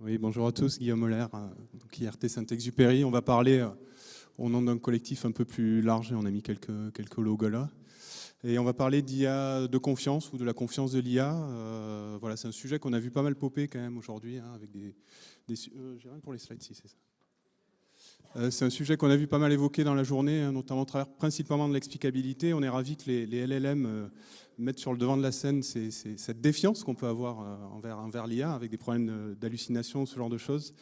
Oui, bonjour à tous, Guillaume Holler, donc IRT Saint-Exupéry. On va parler au nom d'un collectif un peu plus large, et on a mis quelques logos là. Et on va parler d'IA de confiance ou de la confiance de l'IA. Voilà, c'est un sujet qu'on a vu pas mal popper quand même aujourd'hui, hein, avec j'ai rien pour les slides, si c'est ça. C'est un sujet qu'on a vu pas mal évoqué dans la journée, hein, notamment au travers principalement de l'explicabilité. On est ravis que les LLM mettent sur le devant de la scène cette défiance qu'on peut avoir envers l'IA, avec des problèmes d'hallucination, ce genre de choses.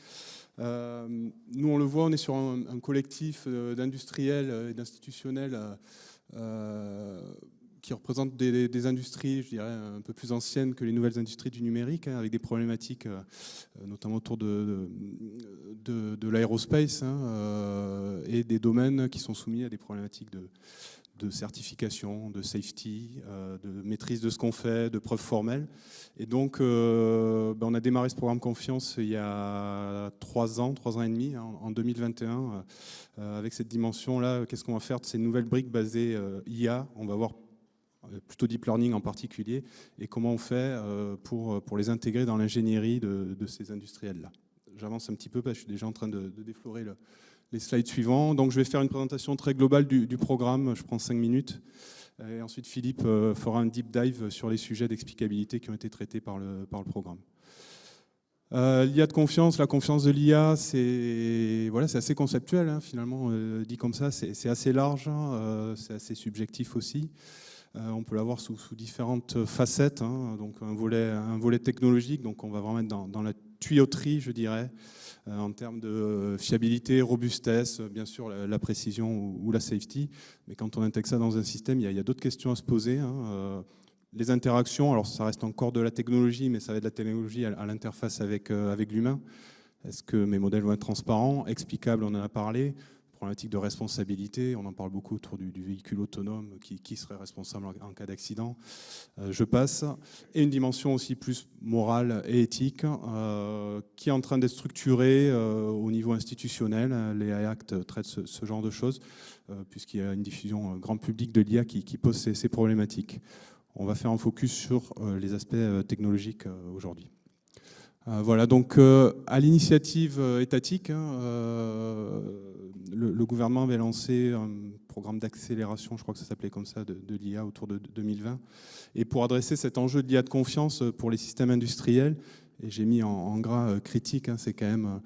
Nous, on le voit, on est sur un collectif d'industriels et d'institutionnels qui représentent des industries, je dirais, un peu plus anciennes que les nouvelles industries du numérique, hein, avec des problématiques notamment autour de l'aérospace, hein, et des domaines qui sont soumis à des problématiques de certification, de safety, de maîtrise de ce qu'on fait, de preuves formelles. Et donc, on a démarré ce programme Confiance il y a 3 ans et demi, hein, en 2021, avec cette dimension-là. Qu'est-ce qu'on va faire de ces nouvelles briques basées IA? On va voir plutôt deep learning en particulier, et comment on fait pour les intégrer dans l'ingénierie de ces industriels-là. J'avance un petit peu parce que je suis déjà en train de déflorer les slides suivants. Donc je vais faire une présentation très globale du programme, je prends 5 minutes. Et ensuite Philippe fera un deep dive sur les sujets d'explicabilité qui ont été traités par le programme. L'IA de confiance, la confiance de l'IA, c'est assez conceptuel, hein, finalement, dit comme ça, c'est assez large, hein, c'est assez subjectif aussi. On peut l'avoir sous différentes facettes, hein, donc un volet technologique, donc on va vraiment être dans la tuyauterie, je dirais, en termes de fiabilité, robustesse, bien sûr la précision ou la safety. Mais quand on intègre ça dans un système, il y a d'autres questions à se poser, hein. Les interactions, alors ça reste encore de la technologie, mais ça va être de la technologie à l'interface avec l'humain. Est-ce que mes modèles vont être transparents, explicables, on en a parlé. Problématique de responsabilité, on en parle beaucoup autour du véhicule autonome, qui serait responsable en cas d'accident. Je passe. Et une dimension aussi plus morale et éthique, qui est en train d'être structurée au niveau institutionnel. Les AI Act traitent ce genre de choses, puisqu'il y a une diffusion grand public de l'IA qui pose ces problématiques. On va faire un focus sur les aspects technologiques aujourd'hui. Voilà, donc à l'initiative étatique, hein, le gouvernement avait lancé un programme d'accélération, je crois que ça s'appelait comme ça, de l'IA autour de 2020. Et pour adresser cet enjeu de l'IA de confiance pour les systèmes industriels, et j'ai mis en gras critique, hein, c'est quand même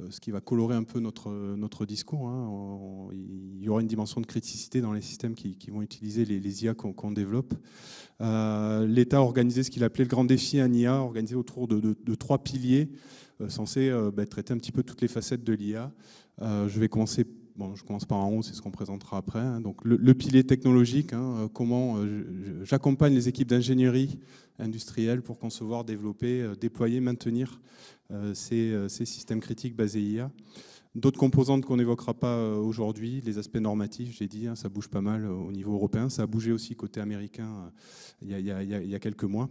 ce qui va colorer un peu notre discours, hein. Il y aura une dimension de criticité dans les systèmes qui vont utiliser les IA qu'on développe. L'État a organisé ce qu'il appelait le grand défi en IA, organisé autour de 3 piliers censés traiter un petit peu toutes les facettes de l'IA. Je commence par en haut, c'est ce qu'on présentera après, hein. Donc le pilier technologique, hein, comment j'accompagne les équipes d'ingénierie industrielle pour concevoir, développer, déployer, maintenir ces systèmes critiques basés IA. D'autres composantes qu'on n'évoquera pas aujourd'hui, les aspects normatifs, j'ai dit, hein, ça bouge pas mal au niveau européen, ça a bougé aussi côté américain il y a quelques mois.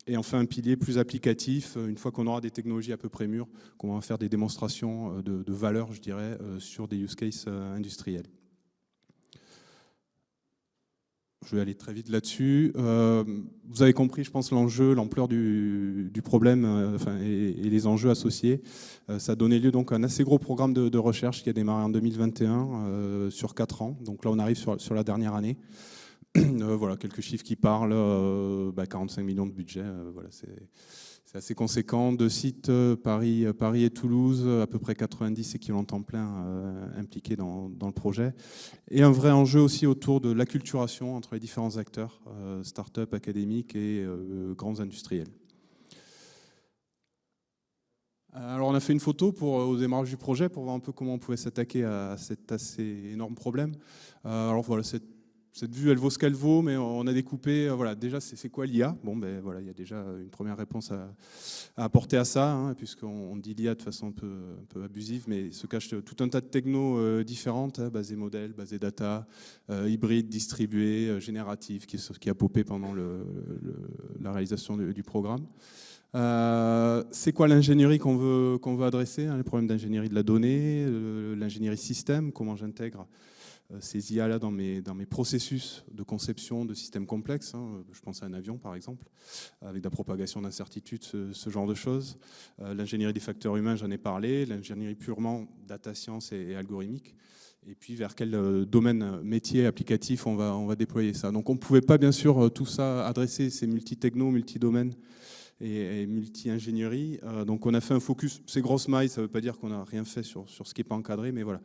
Et enfin, un pilier plus applicatif, une fois qu'on aura des technologies à peu près mûres, qu'on va faire des démonstrations de valeur, je dirais, sur des use cases industriels. Je vais aller très vite là-dessus. Vous avez compris, je pense, l'enjeu, l'ampleur du problème et les enjeux associés. Ça a donné lieu donc à un assez gros programme de recherche qui a démarré en 2021 sur 4 ans. Donc là, on arrive sur la dernière année. Voilà, quelques chiffres qui parlent. 45 millions de budget, voilà, c'est assez conséquent. 2 sites, Paris et Toulouse, à peu près 90 équivalents temps plein impliqués dans le projet. Et un vrai enjeu aussi autour de l'acculturation entre les différents acteurs, start-up, académiques et grands industriels. Alors on a fait une photo au démarrage du projet pour voir un peu comment on pouvait s'attaquer à cet assez énorme problème. Alors voilà, cette vue, elle vaut ce qu'elle vaut, mais on a découpé, voilà, déjà, c'est quoi l'IA? Bon, voilà, il y a déjà une première réponse à apporter à ça, hein, puisqu'on dit l'IA de façon un peu abusive, mais il se cache tout un tas de technos différentes, hein, basées modèles, basées data, hybrides, distribuées, génératives, qui a popé pendant la réalisation du programme. C'est quoi l'ingénierie qu'on veut adresser, hein, les problèmes d'ingénierie de la donnée, l'ingénierie système, comment j'intègre ces IA-là dans mes processus de conception de systèmes complexes. Je pense à un avion, par exemple, avec la propagation d'incertitudes, ce genre de choses. L'ingénierie des facteurs humains, j'en ai parlé. L'ingénierie purement data science et algorithmique. Et puis vers quel domaine métier applicatif on va déployer ça. Donc on ne pouvait pas, bien sûr, tout ça adresser ces multi-techno, multi-domaines et multi-ingénierie. Donc on a fait un focus. C'est grosse maille, ça ne veut pas dire qu'on n'a rien fait sur ce qui n'est pas encadré, mais voilà.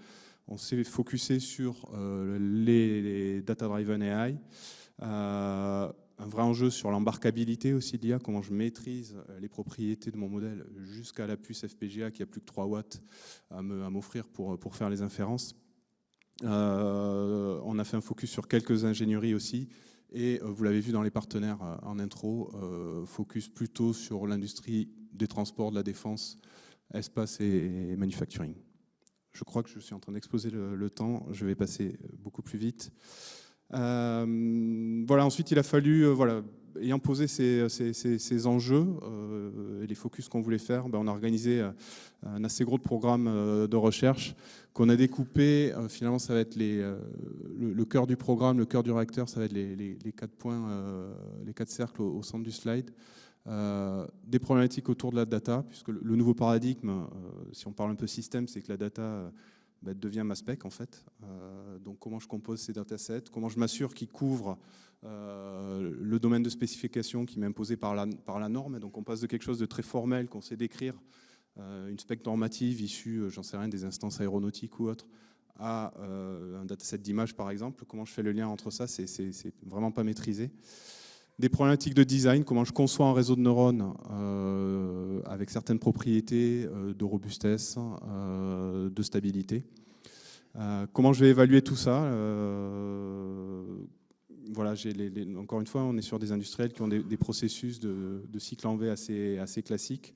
On s'est focusé sur les data-driven AI, un vrai enjeu sur l'embarquabilité aussi de l'IA, comment je maîtrise les propriétés de mon modèle jusqu'à la puce FPGA qui a plus que 3 watts à m'offrir pour faire les inférences. On a fait un focus sur quelques ingénieries aussi, et vous l'avez vu dans les partenaires en intro, focus plutôt sur l'industrie des transports, de la défense, espace et manufacturing. Je crois que je suis en train d'exploser le temps, je vais passer beaucoup plus vite. Voilà, ensuite il a fallu, ayant posé ces enjeux et les focus qu'on voulait faire, on a organisé un assez gros programme de recherche qu'on a découpé. Finalement, ça va être le cœur du programme, le cœur du réacteur, ça va être les 4 points, les 4 cercles au centre du slide. Des problématiques autour de la data, puisque le nouveau paradigme, si on parle un peu système, c'est que la data devient ma spec en fait. Donc comment je compose ces datasets, comment je m'assure qu'ils couvrent le domaine de spécification qui m'est imposé par la norme. Et donc on passe de quelque chose de très formel qu'on sait décrire, une spec normative issue, j'en sais rien, des instances aéronautiques ou autres, à un dataset d'image par exemple. Comment je fais le lien entre ça, c'est vraiment pas maîtrisé. Des problématiques de design, comment je conçois un réseau de neurones avec certaines propriétés de robustesse, de stabilité. Comment je vais évaluer tout ça. Voilà, encore une fois, on est sur des industriels qui ont des processus de cycle en V assez classiques.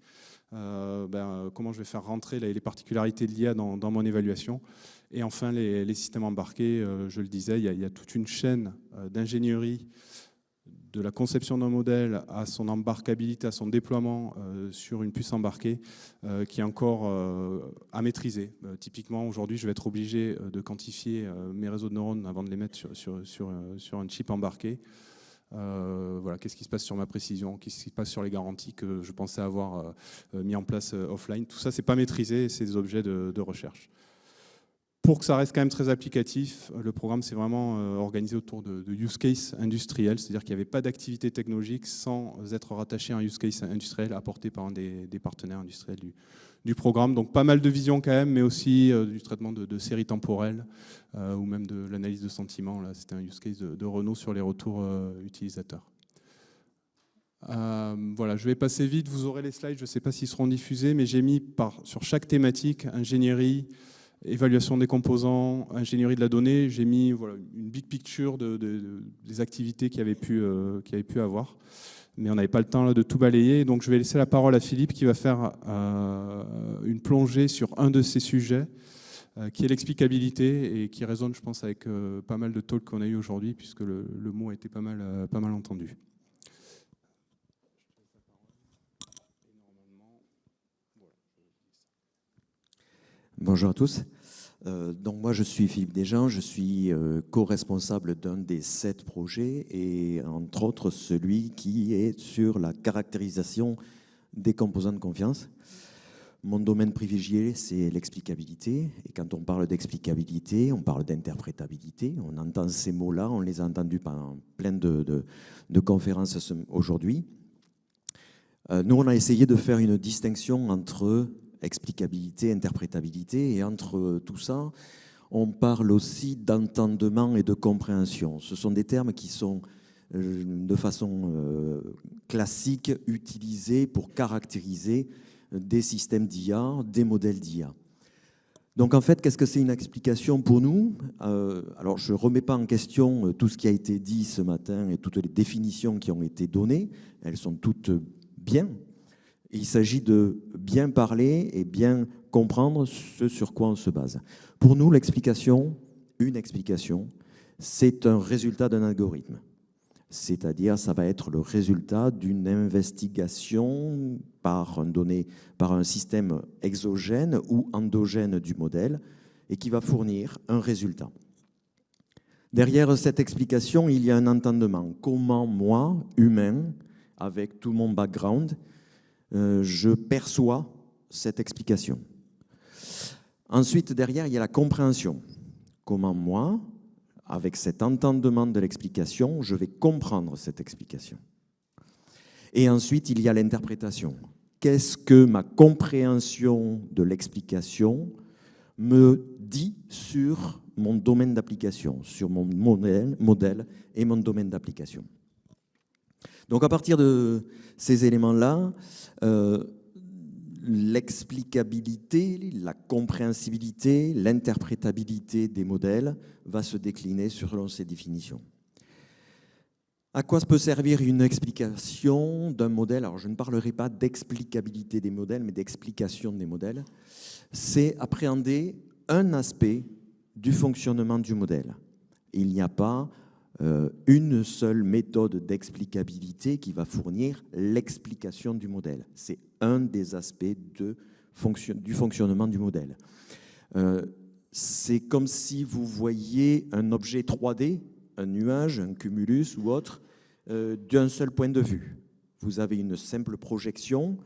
Comment je vais faire rentrer les particularités de l'IA dans mon évaluation. Et enfin, les systèmes embarqués, je le disais, il y a toute une chaîne d'ingénierie de la conception d'un modèle à son embarquabilité, à son déploiement sur une puce embarquée qui est encore à maîtriser. Typiquement, aujourd'hui, je vais être obligé de quantifier mes réseaux de neurones avant de les mettre sur un chip embarqué. Voilà, qu'est-ce qui se passe sur ma précision, qu'est-ce qui se passe sur les garanties que je pensais avoir mis en place offline. Tout ça, c'est pas maîtrisé, c'est des objets de recherche. Pour que ça reste quand même très applicatif, le programme s'est vraiment organisé autour de use case industriels, c'est-à-dire qu'il n'y avait pas d'activité technologique sans être rattaché à un use case industriel apporté par un des partenaires industriels du programme. Donc pas mal de vision quand même, mais aussi du traitement de séries temporelles ou même de l'analyse de sentiments. Là, c'était un use case de Renault sur les retours utilisateurs. Voilà, je vais passer vite, vous aurez les slides, je ne sais pas s'ils seront diffusés, mais j'ai mis sur chaque thématique, ingénierie, évaluation des composants, ingénierie de la donnée, j'ai mis une big picture des activités qu'il y avait pu avoir. Mais on n'avait pas le temps là, de tout balayer. Donc je vais laisser la parole à Philippe qui va faire une plongée sur un de ces sujets, qui est l'explicabilité et qui résonne, je pense, avec pas mal de talks qu'on a eu aujourd'hui, puisque le mot a été pas mal entendu. Bonjour à tous. Donc moi je suis Philippe Desjean, je suis co-responsable d'un des 7 projets et entre autres celui qui est sur la caractérisation des composants de confiance. Mon domaine privilégié c'est l'explicabilité et quand on parle d'explicabilité, on parle d'interprétabilité. On entend ces mots-là, on les a entendus pendant plein de conférences aujourd'hui. Nous on a essayé de faire une distinction entre explicabilité, interprétabilité, et entre tout ça, on parle aussi d'entendement et de compréhension. Ce sont des termes qui sont de façon classique utilisés pour caractériser des systèmes d'IA, des modèles d'IA. Donc en fait, qu'est-ce que c'est une explication pour nous? Alors je ne remets pas en question tout ce qui a été dit ce matin et toutes les définitions qui ont été données, elles sont toutes bien. Il s'agit de bien parler et bien comprendre ce sur quoi on se base. Pour nous, une explication, c'est un résultat d'un algorithme. C'est-à-dire, ça va être le résultat d'une investigation par un système exogène ou endogène du modèle et qui va fournir un résultat. Derrière cette explication, il y a un entendement. Comment moi, humain, avec tout mon background, je perçois cette explication. Ensuite, derrière, il y a la compréhension. Comment moi, avec cet entendement de l'explication, je vais comprendre cette explication. Et ensuite, il y a l'interprétation. Qu'est-ce que ma compréhension de l'explication me dit sur mon domaine d'application, sur mon modèle et mon domaine d'application. Donc à partir de ces éléments-là, l'explicabilité, la compréhensibilité, l'interprétabilité des modèles va se décliner selon ces définitions. À quoi peut servir une explication d'un modèle? Alors je ne parlerai pas d'explicabilité des modèles, mais d'explication des modèles. C'est appréhender un aspect du fonctionnement du modèle. Il n'y a pas une seule méthode d'explicabilité qui va fournir l'explication du modèle. C'est un des aspects du fonctionnement du modèle. C'est comme si vous voyiez un objet 3D, un nuage, un cumulus ou autre, d'un seul point de vue. Vous avez une simple projection.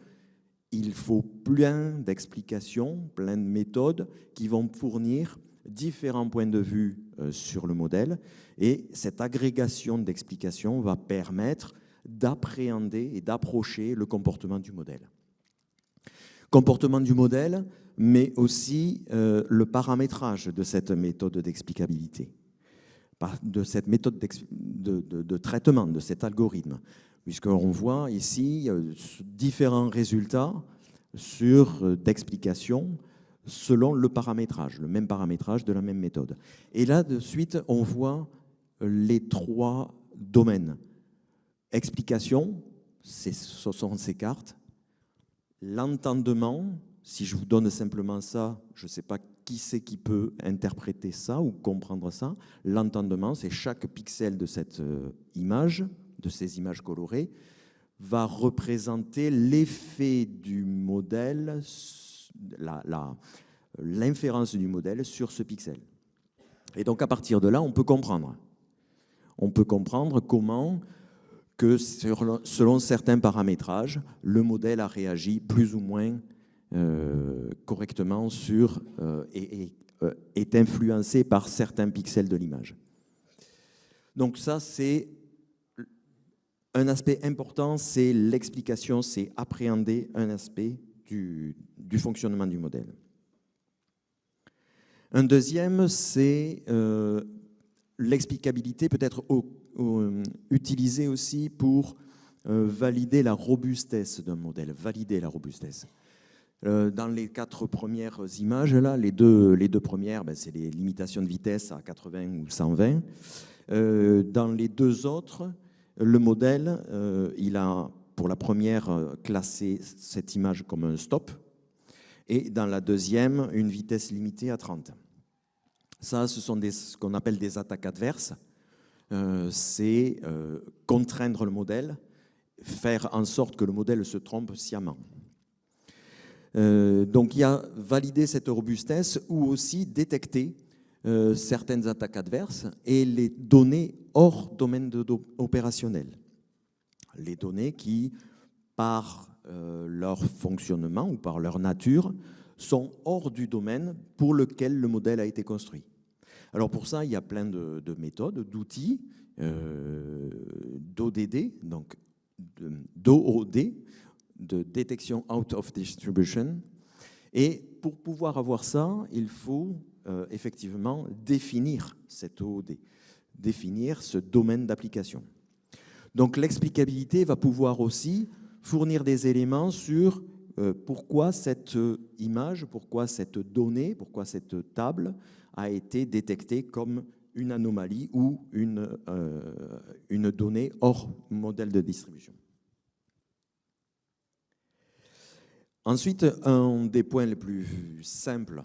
Il faut plein d'explications, plein de méthodes qui vont fournir différents points de vue sur le modèle. Et cette agrégation d'explications va permettre d'appréhender et d'approcher le comportement du modèle. Comportement du modèle, mais aussi le paramétrage de cette méthode d'explicabilité, de cette méthode de traitement, de cet algorithme. Puisqu'on voit ici différents résultats d'explication selon le paramétrage, le même paramétrage de la même méthode. Et là, de suite, on voit les trois domaines. Explication, ce sont ces cartes. L'entendement, si je vous donne simplement ça, je ne sais pas qui c'est qui peut interpréter ça ou comprendre ça. L'entendement, c'est chaque pixel de cette image, de ces images colorées, va représenter l'effet du modèle, l'inférence du modèle sur ce pixel. Et donc à partir de là, on peut comprendre. On peut comprendre comment, que selon certains paramétrages, le modèle a réagi plus ou moins correctement et est influencé par certains pixels de l'image. Donc ça, c'est un aspect important, c'est l'explication, c'est appréhender un aspect du fonctionnement du modèle. Un deuxième, c'est l'explicabilité peut être utilisée aussi pour valider la robustesse d'un modèle, valider la robustesse. Dans les 4 premières images, là, les deux premières, c'est les limitations de vitesse à 80 ou 120. Dans les deux autres, le modèle, il a, pour la première, classé cette image comme un stop, et dans la deuxième, une vitesse limitée à 30. Ça, ce sont ce qu'on appelle des attaques adverses. C'est contraindre le modèle, faire en sorte que le modèle se trompe sciemment. Donc il y a valider cette robustesse ou aussi détecter certaines attaques adverses et les données hors domaine opérationnel. Les données qui, par leur fonctionnement ou par leur nature, sont hors du domaine pour lequel le modèle a été construit. Alors pour ça, il y a plein de méthodes, d'outils, d'ODD, donc d'OOD, de Detection Out of Distribution. Et pour pouvoir avoir ça, il faut effectivement définir cette OOD, définir ce domaine d'application. Donc l'explicabilité va pouvoir aussi fournir des éléments sur pourquoi cette image, pourquoi cette donnée, pourquoi cette table a été détectée comme une anomalie ou une donnée hors modèle de distribution. Ensuite, un des points les plus simples,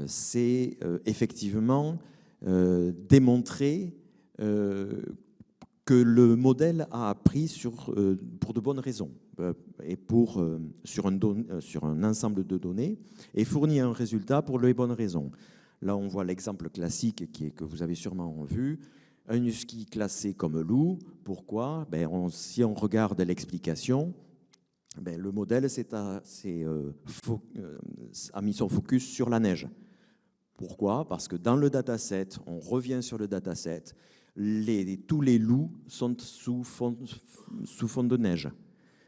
c'est effectivement démontrer que le modèle a appris pour de bonnes raisons et sur un ensemble de données et fournit un résultat pour les bonnes raisons. Là, on voit l'exemple classique que vous avez sûrement vu. Un husky classé comme loup. Pourquoi? Si on regarde l'explication, le modèle a mis son focus sur la neige. Pourquoi? Parce que dans le dataset, on revient sur le dataset, tous les loups sont sous fond de neige.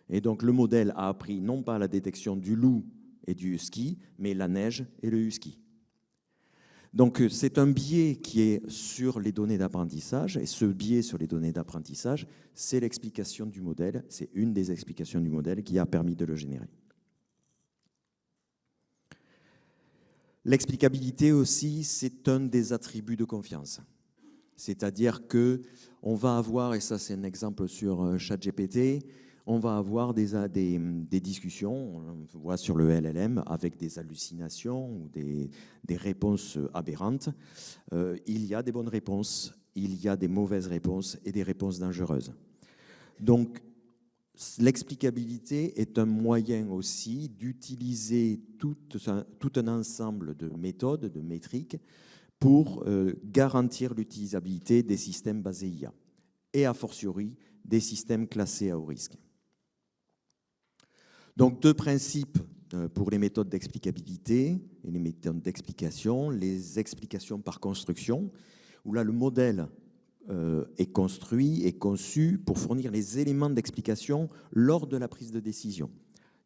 Et donc le modèle a appris non pas la détection du loup et du husky, mais la neige et le husky. Donc c'est un biais qui est sur les données d'apprentissage, et ce biais sur les données d'apprentissage, c'est l'explication du modèle, c'est une des explications du modèle qui a permis de le générer. L'explicabilité aussi, c'est un des attributs de confiance. C'est-à-dire qu'on va avoir, et ça c'est un exemple sur ChatGPT, on va avoir des discussions, on voit sur le LLM, avec des hallucinations ou des réponses aberrantes. Il y a des bonnes réponses, il y a des mauvaises réponses et des réponses dangereuses. Donc, l'explicabilité est un moyen aussi d'utiliser tout un ensemble de méthodes, de métriques, pour garantir l'utilisabilité des systèmes basés IA, et a fortiori des systèmes classés à haut risque. Donc, deux principes pour les méthodes d'explicabilité et les méthodes d'explication. Les explications par construction, où là, le modèle est construit et conçu pour fournir les éléments d'explication lors de la prise de décision.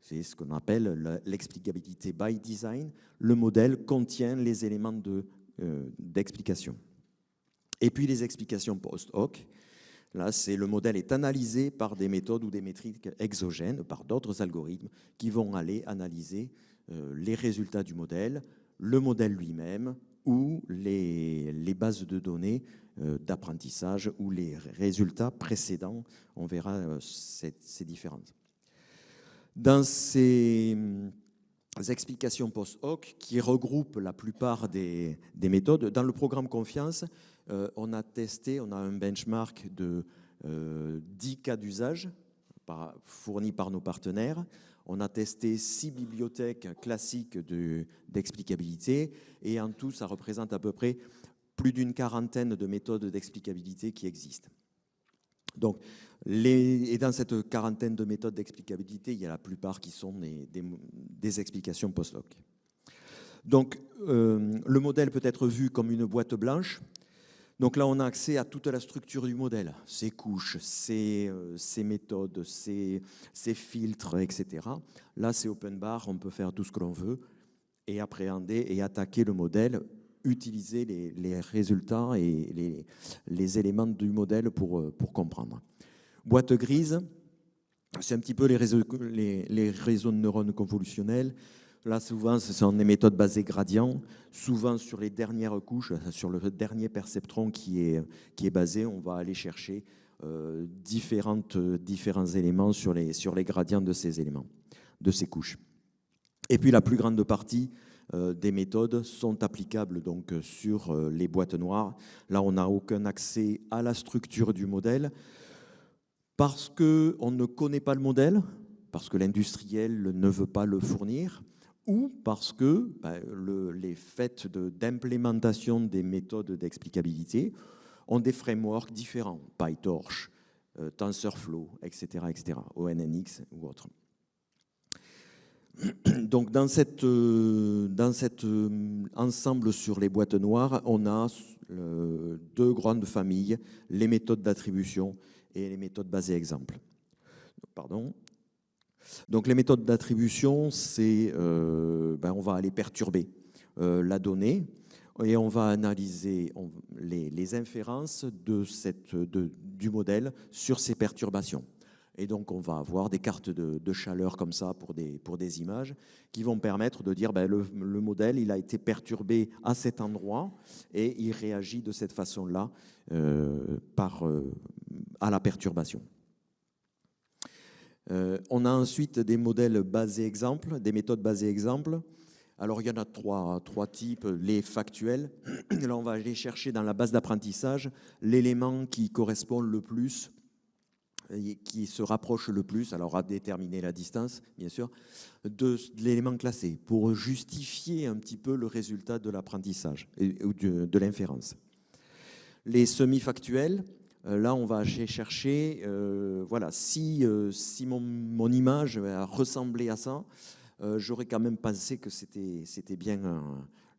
C'est ce qu'on appelle l'explicabilité by design. Le modèle contient les éléments d'explication. Et puis les explications post-hoc. Là, le modèle est analysé par des méthodes ou des métriques exogènes, par d'autres algorithmes qui vont aller analyser les résultats du modèle, le modèle lui-même ou les bases de données d'apprentissage ou les résultats précédents. On verra ces différences. Dans ces explications post-hoc qui regroupent la plupart des méthodes, dans le programme Confiance, on a un benchmark de 10 cas d'usage fournis par nos partenaires. On a testé 6 bibliothèques classiques d'explicabilité et en tout, ça représente à peu près plus d'une quarantaine de méthodes d'explicabilité qui existent. Donc, et dans cette quarantaine de méthodes d'explicabilité, il y a la plupart qui sont des explications post-hoc. Donc, le modèle peut être vu comme une boîte blanche. Donc là, on a accès à toute la structure du modèle, ses couches, ses méthodes, ses filtres, etc. Là, c'est open bar, on peut faire tout ce que l'on veut et appréhender et attaquer le modèle, utiliser les résultats et les éléments du modèle pour comprendre. Boîte grise, c'est un petit peu les réseaux de neurones convolutionnels. Là, souvent, ce sont des méthodes basées gradient, souvent sur les dernières couches, sur le dernier perceptron qui est basé. On va aller chercher différents éléments sur les gradients de ces éléments, de ces couches. Et puis, la plus grande partie des méthodes sont applicables donc, sur les boîtes noires. Là, on n'a aucun accès à la structure du modèle parce qu'on ne connaît pas le modèle, parce que l'industriel ne veut pas le fournir, ou parce que les faits d'implémentation des méthodes d'explicabilité ont des frameworks différents, PyTorch, TensorFlow, etc., ONNX ou autres. Donc dans cet ensemble sur les boîtes noires, on a deux grandes familles, les méthodes d'attribution et les méthodes basées exemples. Pardon. Donc les méthodes d'attribution, c'est on va aller perturber la donnée et on va analyser les inférences du modèle sur ces perturbations. Et donc on va avoir des cartes de chaleur comme ça pour des images qui vont permettre de dire le modèle il a été perturbé à cet endroit et il réagit de cette façon-là à la perturbation. On a ensuite des modèles basés exemples, des méthodes basées exemples. Alors il y en a trois types, les factuels. Là on va aller chercher dans la base d'apprentissage l'élément qui correspond le plus qui se rapproche le plus, alors à déterminer la distance, bien sûr, de l'élément classé, pour justifier un petit peu le résultat de l'apprentissage ou de l'inférence. Les semi-factuels, là, on va chercher, voilà, si mon image a ressemblé à ça, j'aurais quand même pensé que c'était bien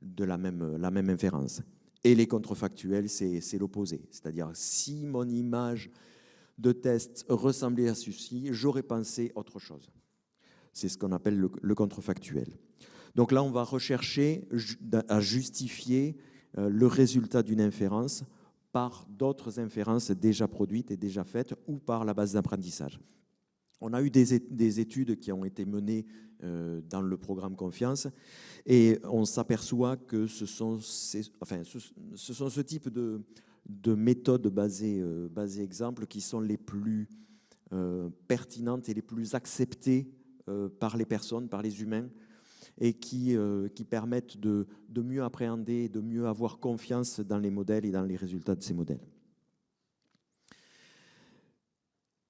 de la même inférence. Et les contrefactuels, c'est l'opposé. C'est-à-dire, si mon image de test ressemblait à ceci, j'aurais pensé autre chose. C'est ce qu'on appelle le contrefactuel. Donc là, on va rechercher à justifier le résultat d'une inférence par d'autres inférences déjà produites et déjà faites ou par la base d'apprentissage. On a eu des études qui ont été menées dans le programme Confiance et on s'aperçoit que ce sont ce type de méthodes basées exemples qui sont les plus pertinentes et les plus acceptées par les personnes, par les humains, et qui permettent de mieux appréhender, de mieux avoir confiance dans les modèles et dans les résultats de ces modèles.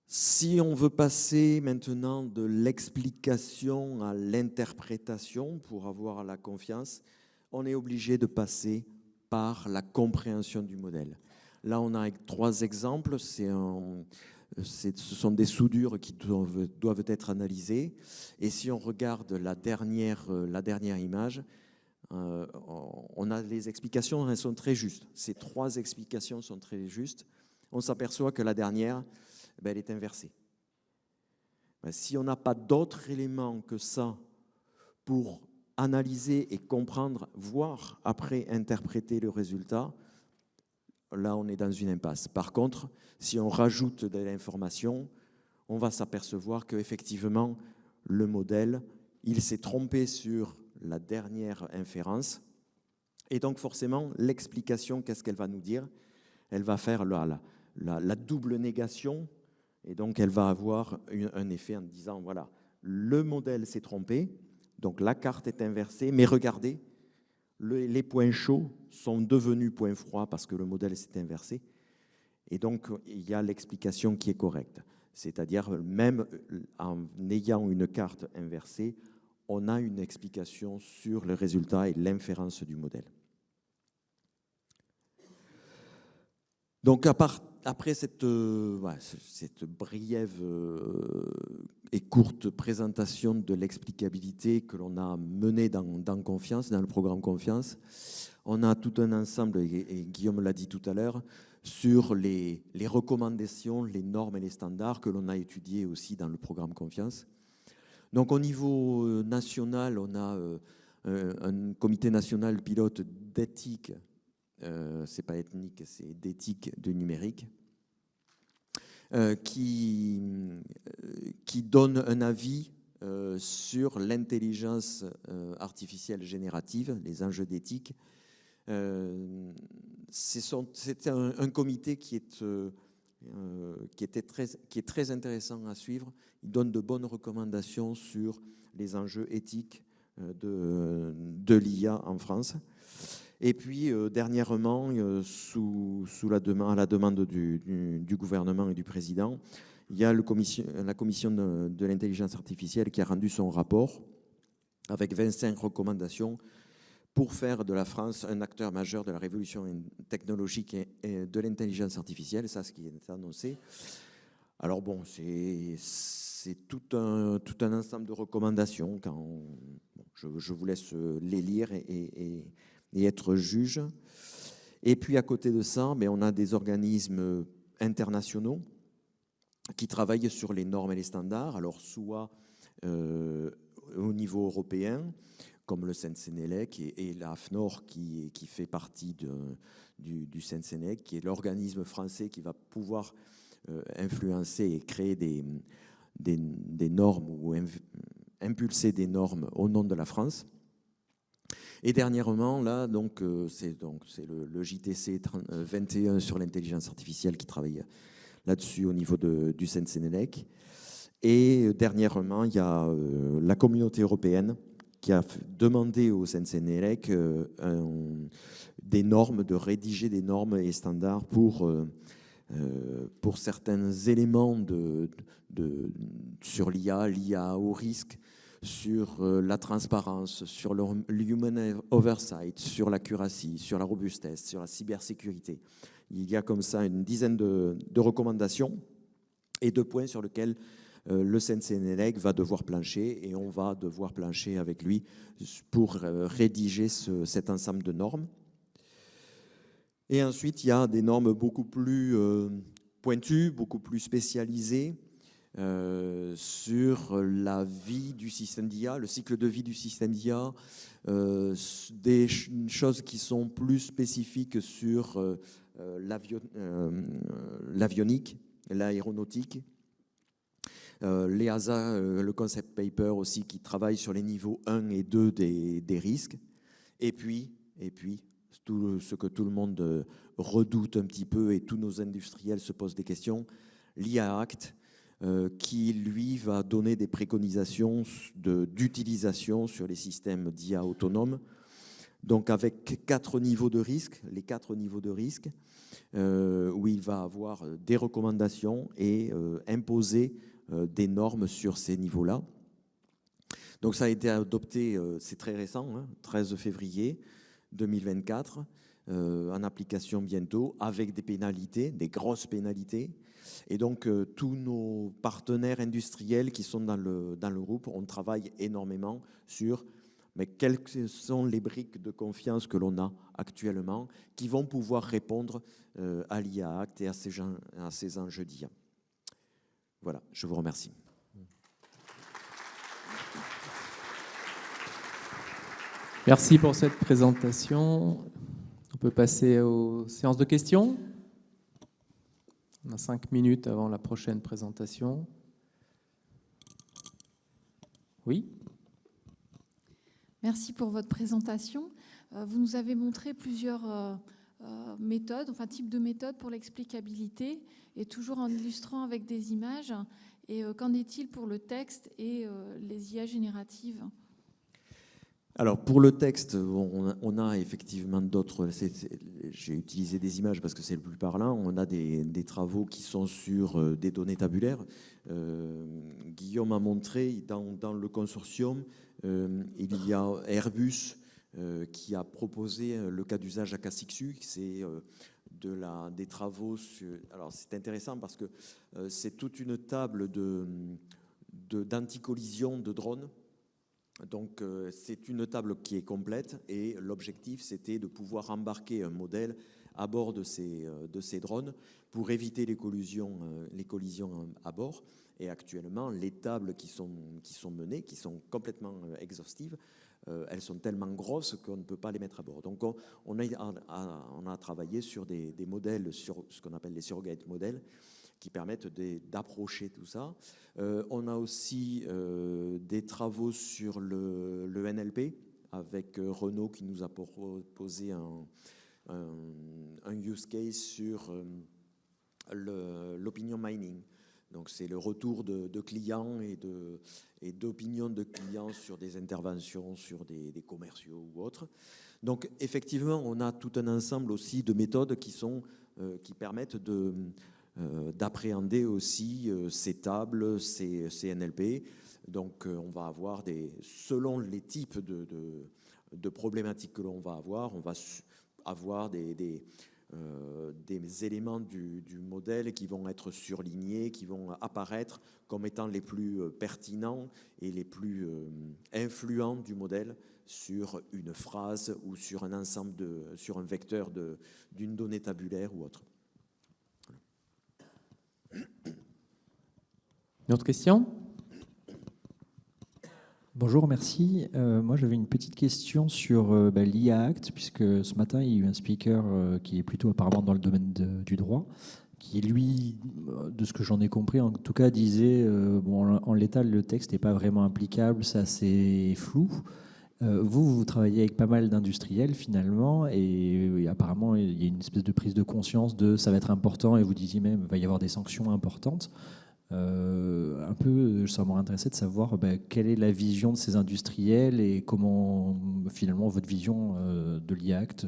Si on veut passer maintenant de l'explication à l'interprétation pour avoir la confiance, on est obligé de passer par la compréhension du modèle. Là, on a 3 exemples. Ce sont des soudures qui doivent être analysées. Et si on regarde la dernière image, on a les explications, elles sont très justes. Ces 3 explications sont très justes. On s'aperçoit que la dernière, elle est inversée. Si on n'a pas d'autres éléments que ça pour analyser et comprendre, voire après interpréter le résultat, là on est dans une impasse. Par contre, si on rajoute de l'information, on va s'apercevoir qu'effectivement, le modèle, il s'est trompé sur la dernière inférence. Et donc forcément, l'explication, qu'est-ce qu'elle va nous dire? Elle va faire la double négation. Et donc, elle va avoir un effet en disant, voilà, le modèle s'est trompé, donc la carte est inversée, mais regardez, les points chauds sont devenus points froids parce que le modèle s'est inversé. Et donc, il y a l'explication qui est correcte. C'est-à-dire, même en ayant une carte inversée, on a une explication sur le résultat et l'inférence du modèle. Donc, après cette brève et courte présentation de l'explicabilité que l'on a menée dans Confiance, dans le programme Confiance, on a tout un ensemble, et Guillaume l'a dit tout à l'heure, sur les recommandations, les normes et les standards que l'on a étudiés aussi dans le programme Confiance. Donc au niveau national, on a un comité national pilote d'éthique, c'est pas ethnique, c'est d'éthique du numérique, qui donne un avis sur l'intelligence artificielle générative, les enjeux d'éthique. C'est un comité qui est très intéressant à suivre. Il donne de bonnes recommandations sur les enjeux éthiques de l'IA en France. Et puis, dernièrement, à la demande du gouvernement et du président, il y a la commission de l'intelligence artificielle qui a rendu son rapport avec 25 recommandations pour faire de la France un acteur majeur de la révolution technologique et de l'intelligence artificielle. Ça, ce qui est annoncé. Alors bon, c'est tout un ensemble de recommandations. Je vous laisse les lire et être juge. Et puis à côté de ça, on a des organismes internationaux qui travaillent sur les normes et les standards, alors soit au niveau européen, comme le CNCNELEC et l'AFNOR qui fait partie du CNCNELEC, qui est l'organisme français qui va pouvoir influencer et créer des normes ou impulser des normes au nom de la France. Et dernièrement, là, c'est le JTC 21 sur l'intelligence artificielle qui travaille là-dessus au niveau du CNCNELEC. Et dernièrement, il y a la communauté européenne qui a demandé au CNCNELEC de rédiger des normes et standards pour pour certains éléments sur l'IA au risque, sur la transparence, sur l'human oversight, sur l'accuracy, sur la robustesse, sur la cybersécurité. Il y a comme ça une dizaine de recommandations et de points sur lesquels le CNCNLEC va devoir plancher, et on va devoir plancher avec lui pour rédiger cet ensemble de normes. Et ensuite, il y a des normes beaucoup plus pointues, beaucoup plus spécialisées sur la vie du système d'IA, le cycle de vie du système d'IA, des choses qui sont plus spécifiques sur l'avionique, l'aéronautique, l'EASA, le concept paper aussi, qui travaille sur les niveaux 1 et 2 des risques, et puis tout ce que tout le monde redoute un petit peu et tous nos industriels se posent des questions, l'IA Act, qui lui va donner des préconisations d'utilisation sur les systèmes d'IA autonomes, donc avec 4 niveaux de risque, les 4 niveaux de risque, où il va avoir des recommandations et imposer des normes sur ces niveaux-là. Donc ça a été adopté, c'est très récent, 13 février 2024, en application bientôt, avec des pénalités, des grosses pénalités. Et donc tous nos partenaires industriels qui sont dans le groupe, on travaille énormément sur quelles sont les briques de confiance que l'on a actuellement qui vont pouvoir répondre à l'IA Act et à ces enjeux d'IA. Voilà, je vous remercie. Merci pour cette présentation. On peut passer aux séances de questions. On a 5 minutes avant la prochaine présentation. Oui ? Merci pour votre présentation. Vous nous avez montré plusieurs méthodes, enfin types de méthodes pour l'explicabilité, et toujours en illustrant avec des images. Et qu'en est-il pour le texte et les IA génératives ? Alors pour le texte, on a effectivement d'autres, j'ai utilisé des images parce que c'est le plus parlant, on a des travaux qui sont sur des données tabulaires. Guillaume a montré dans le consortium, il y a Airbus qui a proposé le cas d'usage à Casixu, c'est des travaux sur... Alors c'est intéressant parce que c'est toute une table d'anticollision de drones. Donc c'est une table qui est complète et l'objectif c'était de pouvoir embarquer un modèle à bord de ces drones pour éviter les collisions à bord. Et actuellement, les tables qui sont menées, qui sont complètement exhaustives, elles sont tellement grosses qu'on ne peut pas les mettre à bord. Donc on a travaillé sur des modèles, sur ce qu'on appelle les surrogate modèles, qui permettent d'approcher tout ça. On a aussi des travaux sur le NLP, avec Renaud qui nous a proposé un use case sur l'opinion mining. Donc c'est le retour de clients et d'opinions de clients sur des interventions, sur des commerciaux ou autres. Donc effectivement, on a tout un ensemble aussi de méthodes qui permettent d'appréhender aussi ces tables, ces NLP. Donc on va avoir selon les types de problématiques que l'on va avoir, on va avoir des éléments du modèle qui vont être surlignés, qui vont apparaître comme étant les plus pertinents et les plus influents du modèle sur une phrase ou sur un ensemble sur un vecteur d'une donnée tabulaire ou autre. Une autre question ? Bonjour, merci. Moi, j'avais une petite question sur l'IA Act, puisque ce matin, il y a eu un speaker qui est plutôt apparemment dans le domaine du droit, qui, lui, de ce que j'en ai compris, en tout cas, disait en l'état, le texte n'est pas vraiment applicable, c'est assez flou. Vous travaillez avec pas mal d'industriels, finalement, et apparemment, il y a une espèce de prise de conscience de ça va être important, et vous disiez même qu'il va y avoir des sanctions importantes. Un peu, ça m'aurait intéressé de savoir quelle est la vision de ces industriels et comment finalement votre vision de l'IA Act,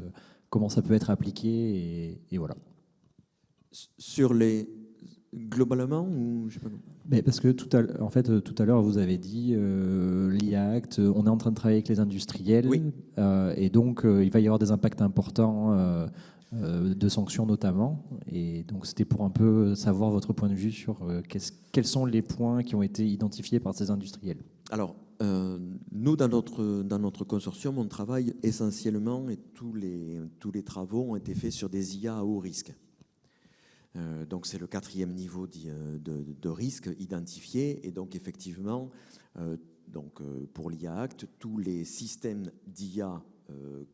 comment ça peut être appliqué et voilà. Sur les... Globalement ou je sais pas. Mais parce que tout à l'heure, vous avez dit l'IA Act, on est en train de travailler avec les industriels, Oui. et donc il va y avoir des impacts importants de sanctions notamment. Et donc c'était pour un peu savoir votre point de vue sur quels sont les points qui ont été identifiés par ces industriels. Alors, nous, dans notre consortium, on travaille essentiellement, et tous les travaux ont été faits sur des IA à haut risque. Donc c'est le 4e niveau de risque identifié, et donc effectivement, pour l'IA Act, tous les systèmes d'IA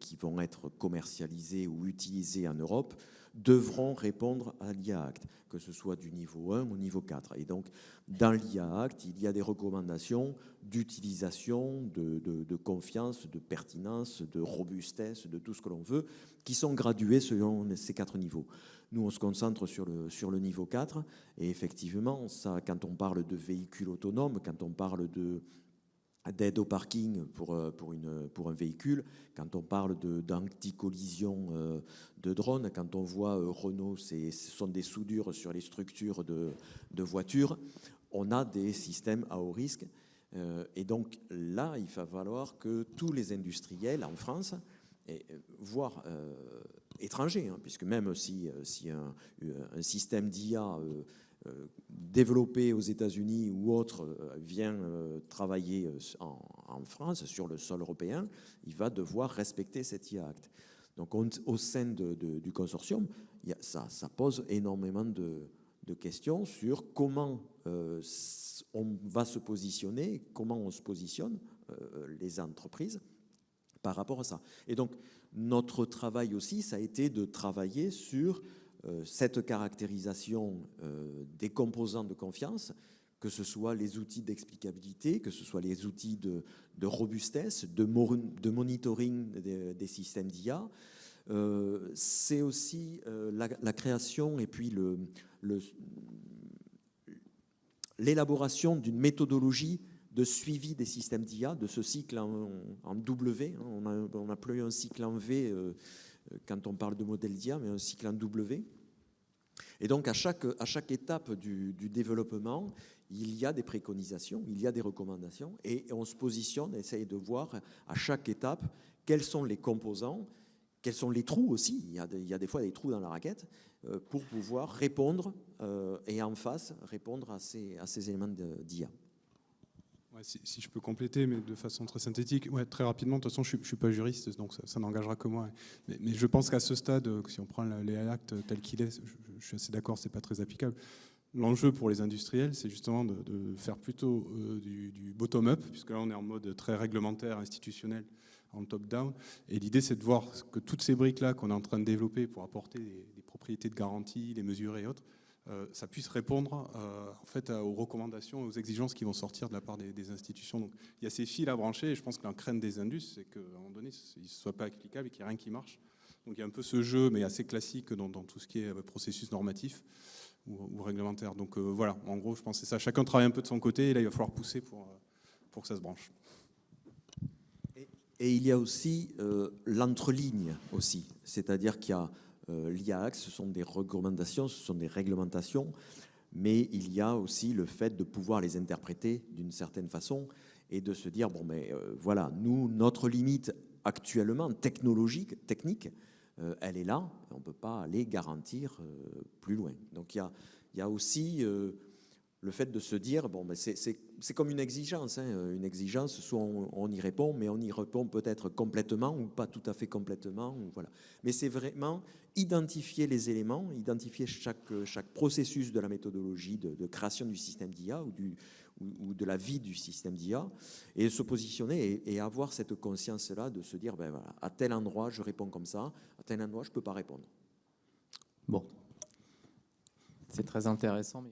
qui vont être commercialisés ou utilisés en Europe devront répondre à l'IA Act, que ce soit du niveau 1 au niveau 4. Et donc, dans l'IA Act, il y a des recommandations d'utilisation, de confiance, de pertinence, de robustesse, de tout ce que l'on veut, qui sont graduées selon ces 4 niveaux. Nous, on se concentre sur le niveau 4, et effectivement, ça, quand on parle de véhicules autonomes, quand on parle d'aide au parking pour un véhicule, quand on parle d'anti-collision de drones, quand on voit Renault, ce sont des soudures sur les structures de voitures, on a des systèmes à haut risque. Et donc là, il va falloir que tous les industriels en France, voire étrangers, puisque même si un système d'IA développé aux États-Unis ou autre vient travailler en France, sur le sol européen, il va devoir respecter cet IA Act. Donc au sein du consortium, ça pose énormément de questions sur comment on va se positionner, comment on se positionne, les entreprises, par rapport à ça. Et donc, notre travail aussi, ça a été de travailler sur cette caractérisation des composants de confiance, que ce soit les outils d'explicabilité, que ce soit les outils de robustesse, de monitoring des systèmes d'IA. C'est aussi la création et puis l'élaboration d'une méthodologie de suivi des systèmes d'IA, de ce cycle en W. On n'a plus un cycle en V quand on parle de modèle d'IA, mais un cycle en W. Et donc, à chaque étape du développement, il y a des préconisations, il y a des recommandations, et on se positionne, essaye de voir à chaque étape quels sont les composants, quels sont les trous aussi. Il y a des fois des trous dans la raquette pour pouvoir répondre et en face répondre à ces éléments d'IA. Ouais, si je peux compléter, mais de façon très synthétique, très rapidement, de toute façon, je ne suis pas juriste, donc ça n'engagera que moi. Mais je pense qu'à ce stade, si on prend l'IA Act tel qu'il est, je suis assez d'accord, ce n'est pas très applicable. L'enjeu pour les industriels, c'est justement de faire plutôt du bottom-up, puisque là, on est en mode très réglementaire, institutionnel, en top-down. Et l'idée, c'est de voir que toutes ces briques-là qu'on est en train de développer pour apporter des propriétés de garantie, les mesurer et autres, ça puisse répondre en fait aux recommandations, aux exigences qui vont sortir de la part des institutions. Donc il y a ces fils à brancher, et je pense que la crainte des indus, c'est qu'à un moment donné, ils ne soient pas applicables et qu'il n'y ait rien qui marche. Donc il y a un peu ce jeu, mais assez classique dans tout ce qui est processus normatif ou réglementaire. Donc voilà, en gros, je pense que c'est ça. Chacun travaille un peu de son côté, et là, il va falloir pousser pour que ça se branche. Et il y a aussi l'entreligne aussi, c'est-à-dire qu'il y a l'IA Act, ce sont des recommandations, ce sont des réglementations, mais il y a aussi le fait de pouvoir les interpréter d'une certaine façon et de se dire, voilà, nous, notre limite actuellement technologique, technique, elle est là, on ne peut pas aller garantir plus loin. Donc il y a aussi le fait de se dire, c'est comme une exigence. Une exigence, soit on y répond, mais on y répond peut-être complètement ou pas tout à fait complètement. Voilà. Mais c'est vraiment identifier les éléments, identifier chaque processus de la méthodologie de création du système d'IA ou de la vie du système d'IA, et se positionner et avoir cette conscience-là de se dire, voilà, à tel endroit, je réponds comme ça, à tel endroit, je ne peux pas répondre. Bon, c'est très intéressant. Mais...